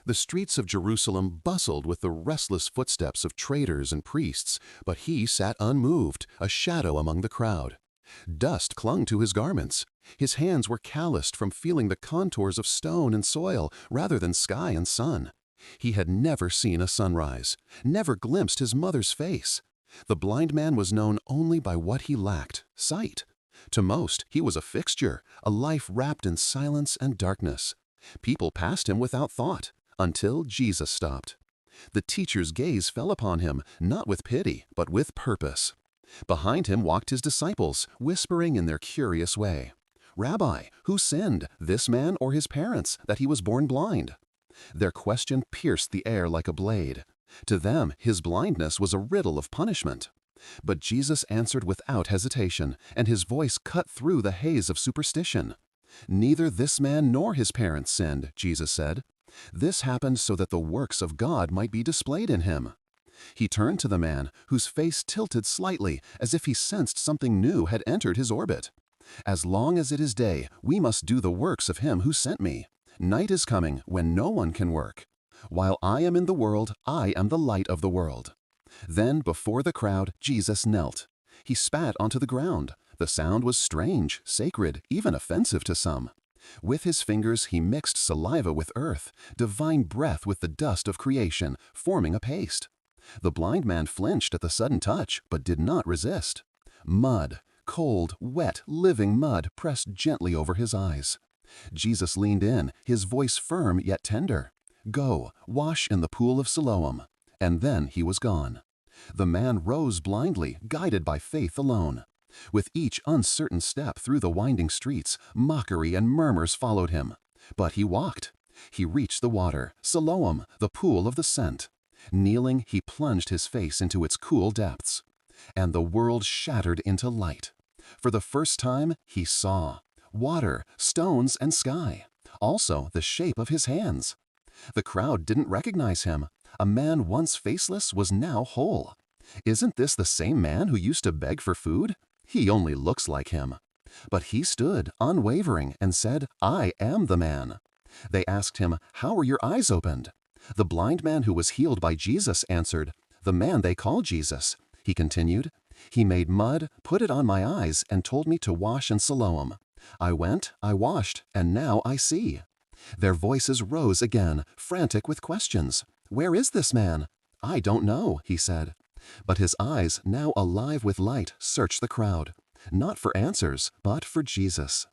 The streets of Jerusalem bustled with the restless footsteps of traders and priests, but he sat unmoved, a shadow among the crowd. Dust clung to his garments. His hands were calloused from feeling the contours of stone and soil rather than sky and sun. He had never seen a sunrise, never glimpsed his mother's face. The blind man was known only by what he lacked, sight. To most, he was a fixture, a life wrapped in silence and darkness. People passed him without thought, until Jesus stopped. The teacher's gaze fell upon him, not with pity, but with purpose. Behind him walked his disciples, whispering in their curious way, "Rabbi, who sinned, this man or his parents, that he was born blind?" Their question pierced the air like a blade. To them, his blindness was a riddle of punishment. But Jesus answered without hesitation, and his voice cut through the haze of superstition. "Neither this man nor his parents sinned," Jesus said. "This happened so that the works of God might be displayed in him." He turned to the man, whose face tilted slightly as if he sensed something new had entered his orbit. "As long as it is day, we must do the works of him who sent me. Night is coming when no one can work. While I am in the world, I am the light of the world." Then, before the crowd, Jesus knelt. He spat onto the ground. The sound was strange, sacred, even offensive to some. With his fingers, he mixed saliva with earth, divine breath with the dust of creation, forming a paste. The blind man flinched at the sudden touch, but did not resist. Mud, cold, wet, living mud pressed gently over his eyes. Jesus leaned in, his voice firm yet tender. "Go, wash in the pool of Siloam." And then he was gone. The man rose blindly, guided by faith alone. With each uncertain step through the winding streets, mockery and murmurs followed him. But he walked. He reached the water, Siloam, the pool of the scent. Kneeling, he plunged his face into its cool depths. And the world shattered into light. For the first time, he saw water, stones, and sky. Also the shape of his hands. The crowd didn't recognize him. A man once faceless was now whole. Isn't this the same man who used to beg for food? He only looks like him. But he stood, unwavering, and said, "I am the man." They asked him, "How were your eyes opened?" The blind man who was healed by Jesus answered, "The man they call Jesus." He continued, "He made mud, put it on my eyes, and told me to wash in Siloam. I went, I washed, and now I see." Their voices rose again, frantic with questions. "Where is this man?" "I don't know," he said. But his eyes, now alive with light, searched the crowd, not for answers, but for Jesus.